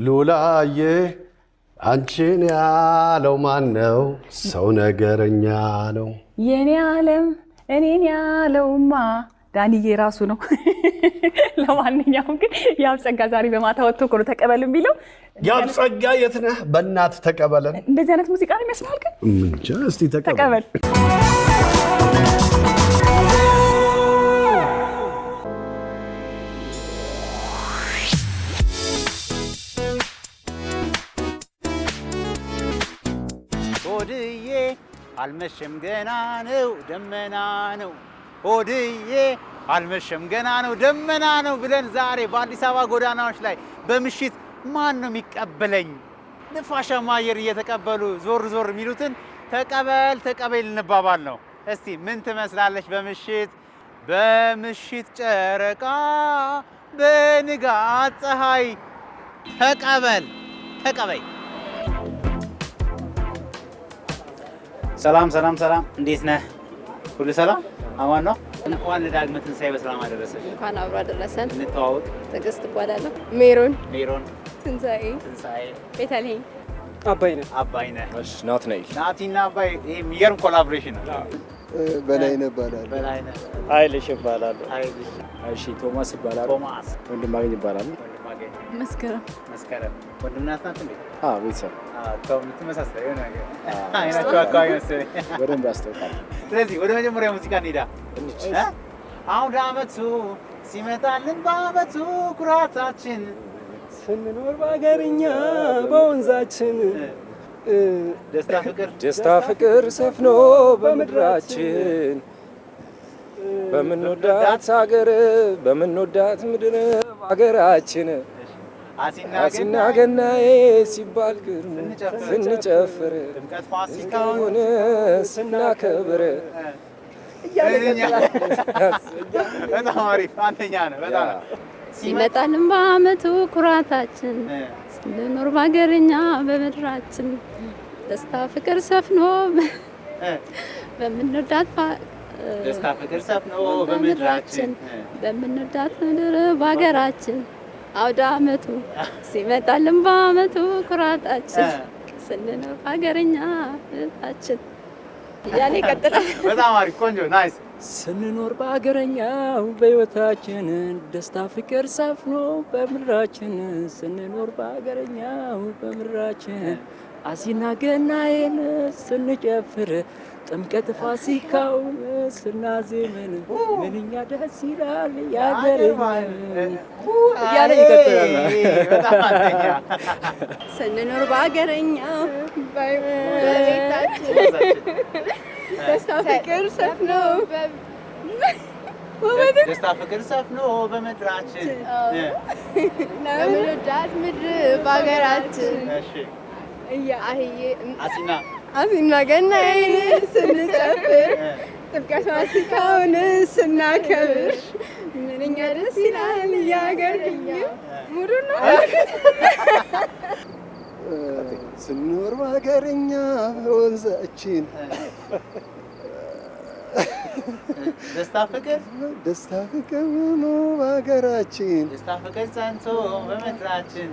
ሉላዬ አንቺን ያለው ማን ነው? ሰው ነገረኛ ነው። የኔ ዓለም እኔን ያለውማ ዳንዬ ራሱ ነው። ለማንኛውም ግን ያብጸጋ ዛሬ በማታ ወጥቶ እኮ ነው ተቀበል የሚለው። ያብጸጋ የት ነህ? በእናትህ ተቀበለን። እንደዚህ አይነት ሙዚቃ ነው የሚያስማል። ግን እንጃ። እስቲ ተቀበል። ሆድዬ አልመሸም ገና ነው ደመና ነው። ሆድዬ አልመሸም ገና ነው ደመና ነው ብለን ዛሬ በአዲስ አበባ ጎዳናዎች ላይ በምሽት ማን ነው የሚቀበለኝ? ንፋሻማ አየር እየተቀበሉ ዞር ዞር የሚሉትን ተቀበል ተቀበል ልንባባል ነው። እስቲ ምን ትመስላለች በምሽት ጨረቃ በንጋት ፀሐይ ተቀበል ተቀበይ። ሰላም ሰላም ሰላም፣ እንዴት ነህ? ሁሉ ሰላም አማን ነው? እንኳን ለዳግመ ትንሣኤ በሰላም አደረሰሽ። እንኳን አብሮ አደረሰን። እንተዋወቅ። ትዕግስት እባላለሁ። ሜሮን ትንሣኤ ቤተልሔም አባይነህ እሺ ናትናኤል ናቲና አባይ። ይሄ የሚገርም ኮላቦሬሽን ነው። በላይነህ እባላለሁ። በላይነህ ኃይልሽ እባላለሁ። ኃይልሽ እሺ ቶማስ እባላለሁ። ቶማስ ወንድማገኝ እባላለሁ። መስከረም ወንድምና እናት እንዴ? ቤተሰብ ተመሳሳይ የሆነ ነገር አይናቸው አካባቢ መሰለኝ በደንብ ያስታውቃል። ስለዚህ ወደ መጀመሪያ ሙዚቃ እንሂዳ። አውደ ዓመቱ ሲመጣልን በዓመቱ ኩራታችን ስንኖር በአገርኛ በወንዛችን ደስታ ፍቅር ሰፍኖ በምድራችን በምንወዳት ሀገር በምንወዳት ምድር በሀገራችን አሲና ገናዬ ሲባል ግርሙ ስንጨፍር ፋሲካውን ስናከብር በጣም አሪፍ አንደኛ ነው። በጣም ሲመጣልን በዓመቱ ኩራታችን ስንኖር በአገርኛ በምድራችን ደስታ ፍቅር ሰፍኖ ደስታ ፍቅር ሰፍኖ በምድራችን በምንወዳት ምድር በሀገራችን አውደ ዓመቱ ሲመጣልን በዓመቱ ኩራታችን ስንኖር በሀገርኛ በምድራችን እያለ ይቀጥላል። በጣም አሪፍ ቆንጆ ናይስ። ስንኖር በአገረኛው በሕይወታችን ደስታ ፍቅር ሰፍኖ በምድራችን ስንኖር በአገረኛው በምድራችን አሲና ገናዬን ስንጨፍር ጥምቀት ፋሲካውን ስናዜምን ምንኛ ደስ ይላል ያገርኛ እያለ ይቀጥላል። በጣም አንደኛ ስንኖር በአገረኛው በቤታችን ደስታ ፍቅር ሰፍኖ ደስታ ፍቅር ሰፍኖ በምድራችን በምንወዳት ምድር በሀገራችን አሲና ገናዬን ስንጨፍር ጥምቀት ፋሲካውን ስናከብር ምንኛ ደስ ይላል ያገርኛ ሙሉ ነው። ስንኖር በሀገርኛ በወንዛችን ደስታ ፍቅር ነው በሀገራችን ደስታ ፍቅር ጸንቶ በምድራችን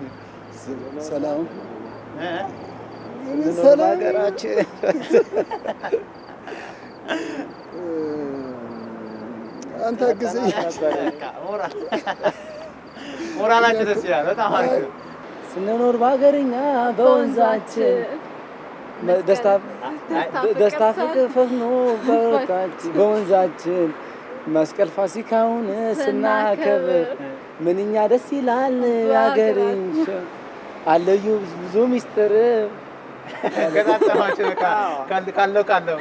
ሰላም ሀገራችን አንተ አግዘኝ። ሞራላችን ደስ ይላል። በጣም አሪፍ ነው። ስንኖር በሀገርኛ በወንዛችን ደስታ ፍቅር ፈፍኖ በወንዛችን መስቀል ፋሲካውን ስናከብር ምንኛ ደስ ይላል ያገርኛ አለዩ ብዙ ሚስጥር ገጣጠማችሁ ካለው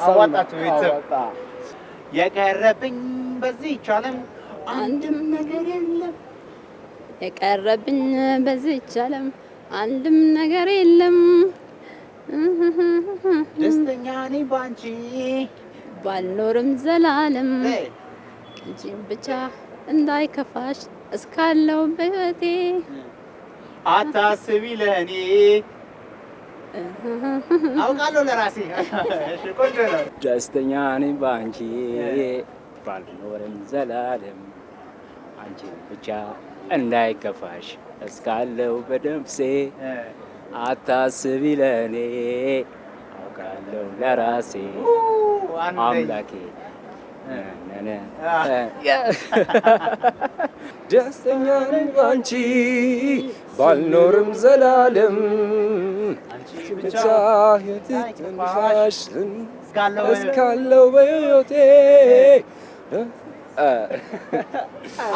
አዋጣችሁ ቤተሰብ። የቀረብኝ በዚህች ዓለም አንድም ነገር የለም የቀረብኝ በዚህች ዓለም አንድም ነገር የለም ደስተኛ ነኝ ባንቺ ባልኖርም ዘላለም አንቺን ብቻ እንዳይከፋሽ እስካለው በህይወቴ አታስቢ ለእኔ አውቃለሁ ለራሴ። እሺ ቆንጆ ነው። ደስተኛ ነኝ ባንቺ ባልኖርም ዘላለም አንቺን ብቻ እንዳይከፋሽ እስካለው በነፍሴ አታስቢ ለኔ አውቃለሁ ለራሴ አምላኬ ደስተኛ ነኝ ባንቺ ባልኖርም ዘላለም አንቺ ብቻ የትንፋሽ እስካለው በሕይወቴ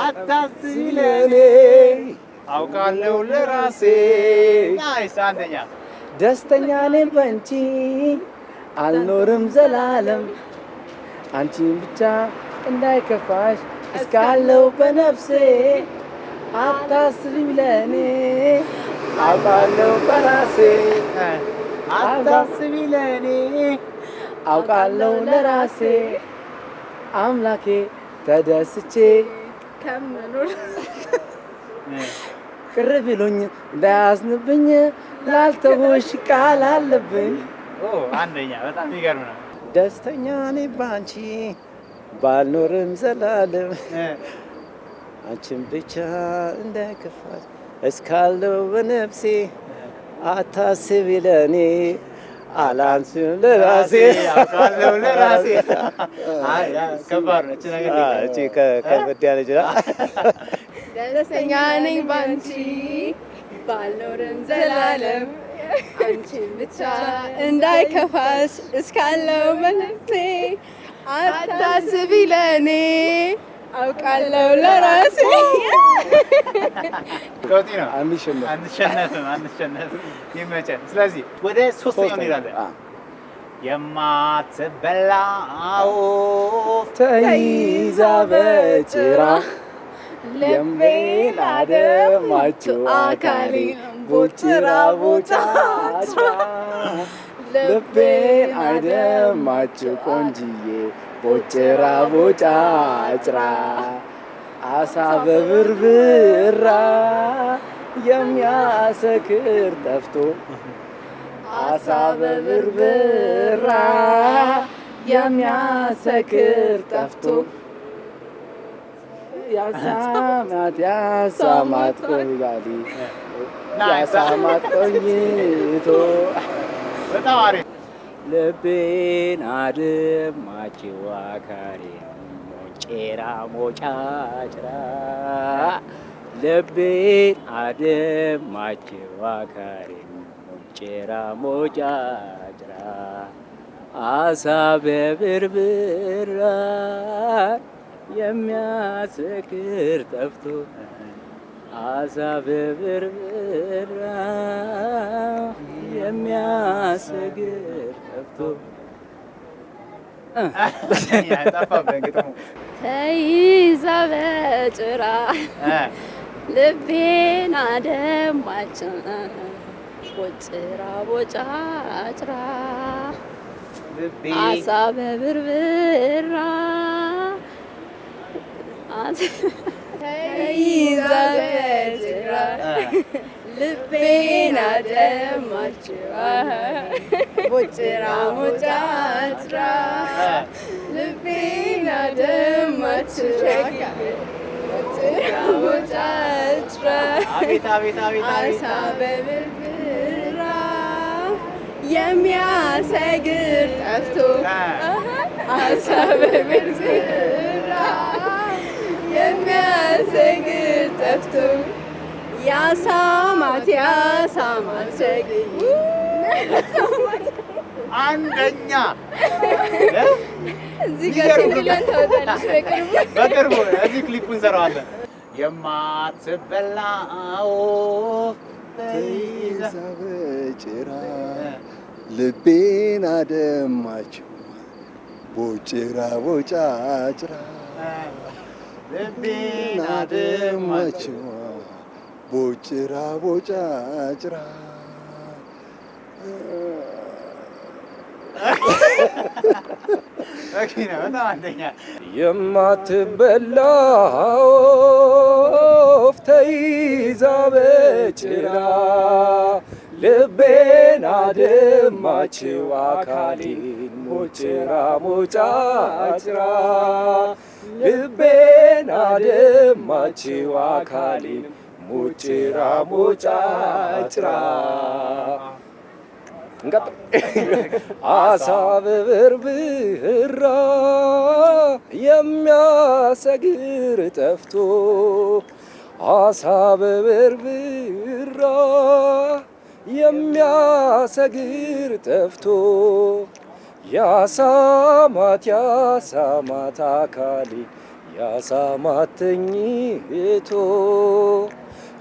አታስቢ ለኔ አውቃለሁ ለራሴ። ናይስ አንደኛ ደስተኛ ነኝ ባንቺ አልኖርም ዘላለም አንቺን ብቻ እንዳይከፋሽ እስካለው በነፍሴ አታስቢ ለኔ አውቃለሁ በራሴ አታስቢ ለኔ አውቃለሁ ለራሴ አምላኬ ተደስቼ ከምኖር ቅር ብሎኝ እንዳያዝንብኝ ላልተውሽ ቃል አለብኝ። አንደኛ በጣም የሚገርም ነው። ደስተኛ ነኝ ባንቺ ባልኖርም ዘላለም አንቺን ብቻ እንዳይከፋሽ እስካለው በነፍሴ አታስቢ ለኔ አላንስም ለራሴ አውቃለሁ ለራሴ። ከባድ ነች ነገር ከበድ ያለች ደስተኛ ነኝ ባንቺ ባልኖርም ዘላለም አንቺን ብቻ እንዳይከፋሽ እስካለው በነፍሴ አታስቢ ለኔ አውቃለሁ ለራሴ። ከውቲ ነው አንሸነፍም ይመቸን። ስለዚህ ወደ ሶስተኛው እንሄዳለን። የማትበላ ወፍ ተይዛ በጭራ ልቤን አደማችው አካሌን ቦጭራ ቦጫጭራ ልቤን አደማችው ቆንጅዬ ቦጭራ ቦጫጭራ አሳ በብርብራ የሚያሰክር ጠፍቶ አሳ በብርብራ የሚያሰክር ጠፍቶ ያሳማት ቆይጋሊ ያሳማት ቆይቶ በጣም አሪፍ። ልቤን አደማችው አካሌን ሞጬራ ሞጫጭራ ልቤን አደማችው አካሌን ሞጬራ ሞጫጭራ አሳ በብርብራ የሚያሰክር ጠፍቶ አሳ በብርብራ የሚያሰክር ጠፍቶ ተይዛ በጭራ ልቤን አደማችው ቦጭራ ቦጫጭራ አሳ በብርብራ ተይዛ በጭራ ልቤን አደማችው ቦጭራ ቦጫጭራ ልቤን አደማችው ቦጭራ ቦጫጭራ አሳ በብርብራ የሚያሰግር ጠፍቶ አሳ በብርብራ የሚያሰግር ጠፍቶ ያሳማት ሸግዬ አንደኛ እዚህ ጋር ሲንግለን ታወጣለች በቅርቡ እዚህ ክሊፑን እንሰራዋለን። የማትበላ ወፍ ተይዛ በጭራ ልቤን አደማችው ቦጭራ ቦጫጭራ ልቤን አደማችው ቦጭራ ቦጫጭራ በጣም አንደኛ። የማትበላ ወፍ ተይዛ በጭራ ልቤን አደማችው አካሌን ሞጭራ ሞጫጭራ ልቤን ደማችው አካሌን ሙጭራ ሞጫጭራ አሳ በበርብራ የሚያሰግር ጠፍቶ አሳ በበርብራ የሚያሰግር ጠፍቶ ያሳማት አካሌ ያሳማት ተኝቶ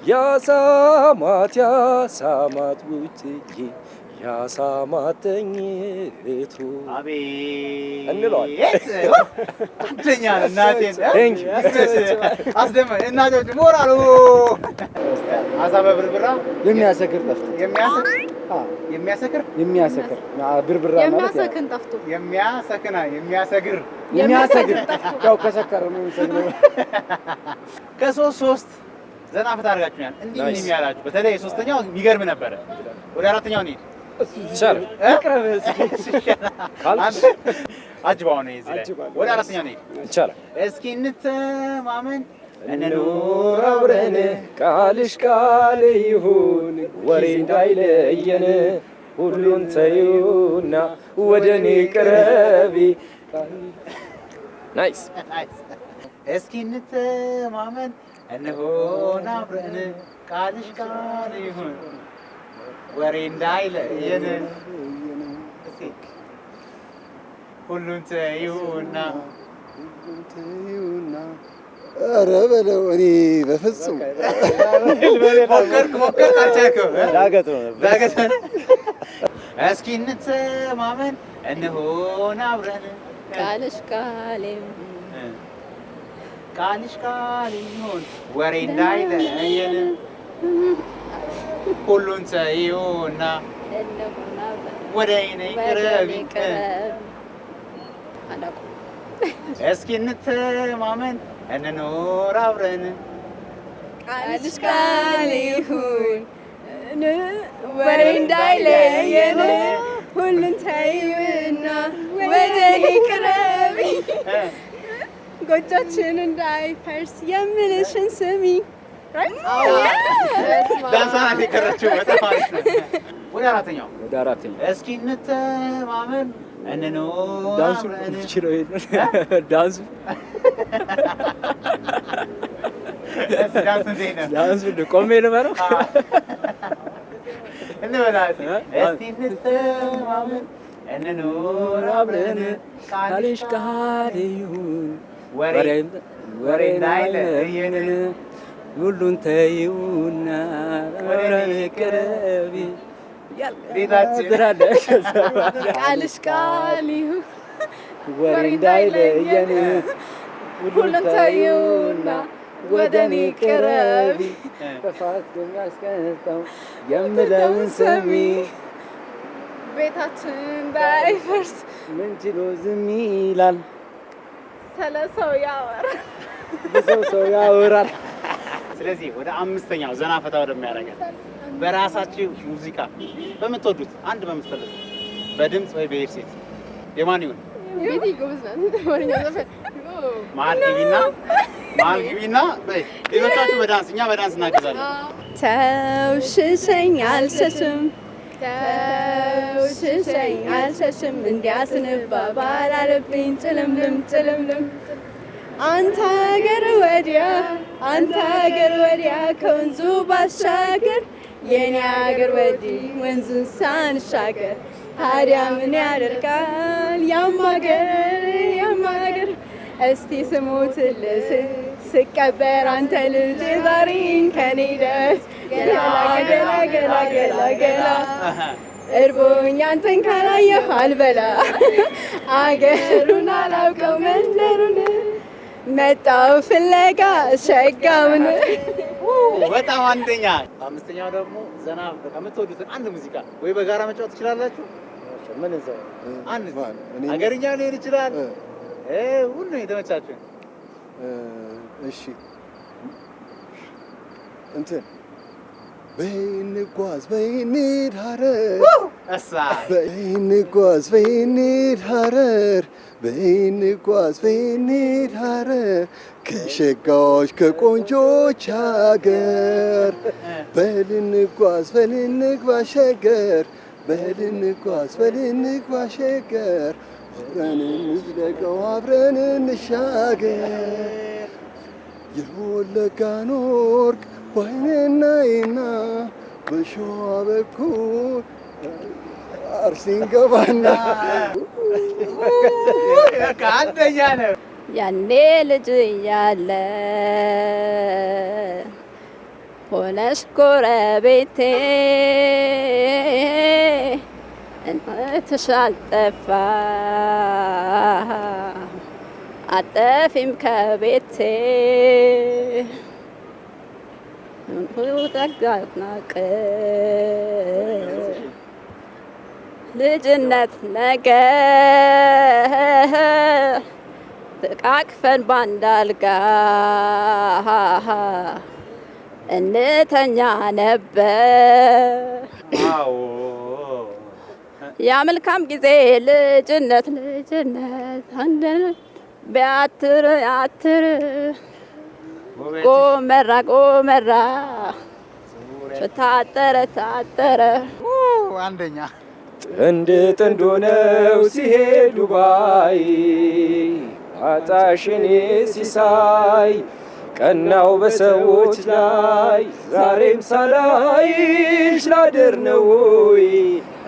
ያሳማት ውጭዬ ያሳማት ተኝቶ አቤት አንደኛ እናቴን አስደመኝ እናቶች ሞራሉ አሳ በብርብራ የሚያሰክር ጠፍቶ የሚያሰክር ብርብራ ማለት የሚያሰክን ጠፍቶ የሚያሰግር ያው ከሰከረ ነው የሚሰግነው። ከሶስት ዘና ፈታ አድርጋችሁኛል። እንዲህ ምን የሚያላችሁ በተለይ ሶስተኛው የሚገርም ነበረ። ወደ አራተኛው እንሂድ። ይቻላል አጅባው ነው እዚህ ላይ ወደ አራተኛው እንሂድ። ይቻላል። እስኪ እንተማመን እንኑር አብረን ቃልሽ ቃል ይሁን ወሬ እንዳይለየን ሁሉን ተዩና ወደኔ ቅረቢ። ናይስ። እስኪ እንተማመን እንሆን አብረን ቃልሽ ቃል ይሁን ወሬ እንዳይለየን ሁሉን ተዩና ኧረ በለው እኔ በፍጹም ሞከርክ አልቻልክም። ዳገት ነው ነበር። እስኪ እንተማመን እንሆን አብረን ቃልሽ ቃሌም ቃልሽ ቃል ይሁን ወሬ እንዳይለየን ሁሉን ተይውና ወደ እኔ ቅረቢ። እስኪ እንተማመን እንኖር አብረን ቃልሽ ቃል ይሁን ወሬ እንዳይለየን ሁሉን ተይውና ወደ እኔ ቅረቢ። ጎጆችን እንዳይፈርስ የምልሽን ስሚ። ዳንሳናት የቀረችው በጣም አሪፍ ነው። ወደ አራተኛው እስኪ እንተማመን እንኖር ዳንሱ አብረን ይችላል። ዳንሱ ዳንሱ ቆሜ ልበለው እስኪ እንተማመን እንኖር አብረን ቃልሽ ቃል ይሁን ወሬ እንዳይለየን ሁሉን ተይውና ወሬ ቅረቢ። ቃልሽ ቃል ይሁን ወሬ እንዳይለየን ሁሉን ተይውና ወደ እኔ ቅረቢ። ጥፋት የሚያስቀጣው የምለውን ስሚ። ቤታችን እንዳይፈርስ ምን ችሎ ዝም ይላል? ስለ ሰው ያወራል። ሰው ያወራል። ስለዚህ ወደ አምስተኛው ዘና ፈታ ወደሚያደርገን በራሳችሁ ሙዚቃ በምትወዱት አንድ በምትፈልጉት በድምፅ ወይ በኤርሴት የማን ይሁን? ቤቲ ጎበዝ ናት። ተማሪኛ ዘፈን መሀል ግቢና በይ። ሌሎቻችሁ በዳንስ እኛ በዳንስ እናግዛለን። ተው ሽሸኝ አልሸሽም፣ ተው ሽሸኝ አልሸሽም፣ እንዲያስንባባል አለብኝ ጭልምልም ጭልምልም። አንተ ሀገር ወዲያ ከወንዙ ባሻገር የኔ ሀገር ወዲህ ወንዙን ሳንሻገር ታዲያ ምን ያደርጋል ያም ሀገር እስቲ ስሞትልህ ስቀበር አንተ ልጅ ዛሬን ከኔ ደስ ገላ ገላ ገላ ገላ ገላ እርቦኝ አንተን ካላየሁ አልበላ አገሩን አላውቀው መንደሩን መጣው ፍለጋ ሸጋውን። በጣም አንደኛ። አምስተኛው ደግሞ ዘና ከምትወዱትን አንድ ሙዚቃ ወይ በጋራ መጫወት ትችላላችሁ። ምን እዛው አንድ አገርኛ ሊሆን ይችላል። ሁሉ የተመቻችሁ። እሺ እንትን በይ እንጓዝ በይ እንሂድ ሀረር እሳ በይ እንጓዝ በይ እንሂድ ሀረር በይንጓዝ በይንሄድ ሀረር ከሸጋዎች ከቆንጆች ሀገር በልንጓዝ በልንግባ ሸገር በልንጓዝ በልንግባ ሸገር አብረን እንዝለቀው አብረን እንሻገር የወለጋን ወርቅ ባይነናይና በሸዋ በኩል አርሲን ገባና አንደኛ ነው። ያኔ ልጅ እያለ ሆነሽ ጎረቤቴ እናትሽ አልጠፋ አጠፊም ከቤቴ ጠጋናቅ ልጅነት ነገር ተቃቅፈን ባንድ አልጋ እንተኛ ነበር። ያ መልካም ጊዜ ልጅነት ቢያትር አትር ጎመራ ታጠረ አንደኛ ጥንድ ጥንድ ሆነው ሲሄዱ ባይ አጣሽኔ ሲሳይ ቀናው በሰዎች ላይ ዛሬም ሳላይሽ ላድር ነው ወይ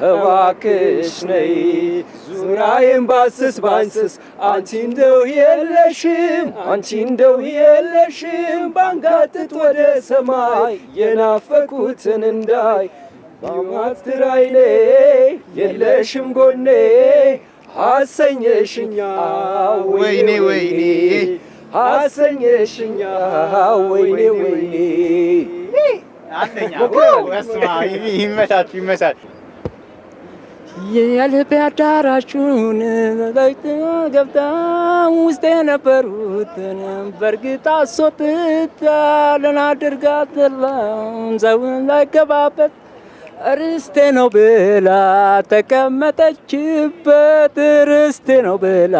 እባክሽ ነይ ዙሪያዬን ባንስስ አንቺ እንደው የለሽም ባንጋጥጥ ወደ ሰማይ የናፈቁትን እንዳይ ባማትር አይኔ የለሽም ጎኔ አሰኘሽኛ ወይኔ አሰኘሽኛ ወይኔ አንደኛ ይመቻል። የልቤ አዳራሹን ገብታ ውስጥ የነበሩትን በእርግጥ አስወጥታ ልናድርጋትለም ዘውን ላይ ገባበት ርስቴ ነው ብላ ተቀመጠችበት ርስቴ ነው ብላ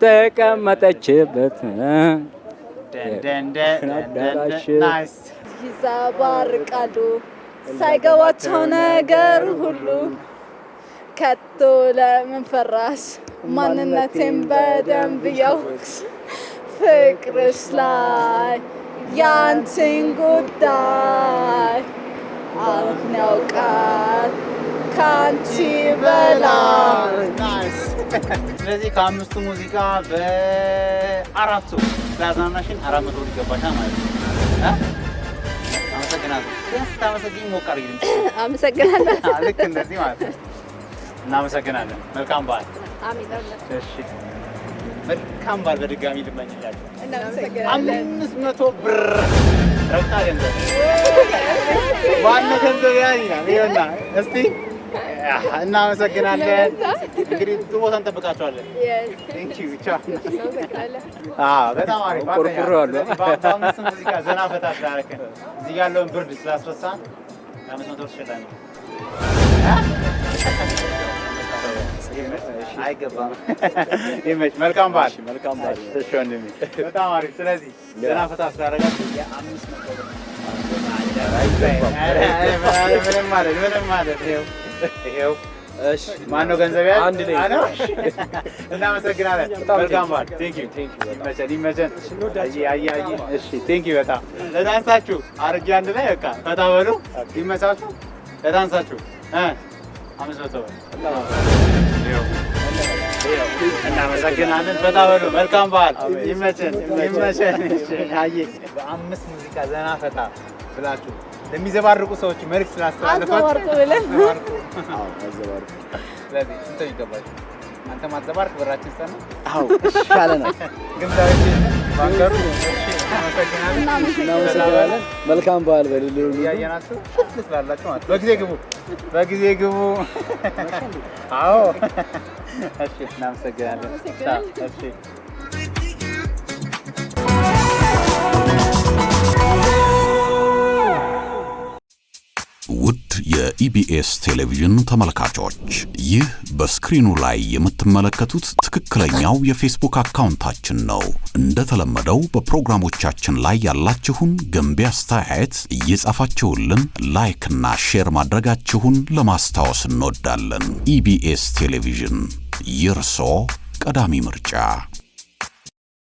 ተቀመጠችበት ይዘባርቃሉ ሳይገባቸው ነገር ሁሉ ከቶ ለምን ፈራሽ ማንነቴን በደንብ ያውቅሽ ፍቅርሽ ላይ ያንቺን ጉዳይ አሁን ያውቃል ካንቺ በላይ። ስለዚህ ከአምስቱ ሙዚቃ በአራቱ ስላዝናናሽን 400 ይገባሻል ማለት ነው። አመሰግናለሁ። ስታመሰግኝ ሞቅ አድርጊልኝ። አመሰግናለሁ። ልክ እንደዚህ ማለት ነው። እናመሰግናለን። መልካም በዓል። እሺ፣ መልካም በዓል በድጋሚ ልመኝላችሁ። 500 ብር ረብጣ ገንዘብ ዋናው ገንዘብ ያን ይላል። ይኸውና እስቲ እናመሰግናለን። እንግዲህ ጥሩ ቦታ እንጠብቃቸዋለን። በጣም አሪፍ በአምስት ሙዚቃ ዘና ፈታ ስላደረግን እዚህ ያለውን ብርድ ስላስረሳን 500 ብር ተሸላሚ አይገባም። ይመች። መልካም በዓል። እሺ ወንድሜ፣ በጣም አሪፍ። ስለዚህ ዘና ፈታ ስላደረጋችሁ የ500 ብር ምንም ማለት ይኸው። እሺ፣ ማነው ገንዘብ ያለ? አንድ ላይ እናመሰግናለን። መልካም በዓል። ይመቸን። እሺ፣ ቴንኪው በጣም ለዳንሳችሁ አድርጌ አንድ ላይ በቃ ፈታ በሉ። ይመቻችሁ። ለዳንሳችሁ 500 ብር እናመሰግናለን። ፈታ በሉ። መልካም በዓል። ይመቸን። በአምስት ሙዚቃ ዘና ፈታ ብላችሁ ለሚዘባርቁ ሰዎች መልዕክት ስላስተላለፋችሁ ስለዚህ ስንት ይገባችሁ? አንተ ማዘባርቅ ብራችን ሰነ ይሻለናል። ባንከሩ እናመሰግናለን። መልካም በዓል በልልኝ። ያየናችሁ ስላላችሁ ማለት በጊዜ ግቡ። አዎ፣ እሺ፣ እናመሰግናለን። እሺ ውድ ኢቢኤስ ቴሌቪዥን ተመልካቾች ይህ በስክሪኑ ላይ የምትመለከቱት ትክክለኛው የፌስቡክ አካውንታችን ነው። እንደተለመደው በፕሮግራሞቻችን ላይ ያላችሁን ገንቢ አስተያየት እየጻፋችሁልን ላይክ እና ሼር ማድረጋችሁን ለማስታወስ እንወዳለን። ኢቢኤስ ቴሌቪዥን የርሶ ቀዳሚ ምርጫ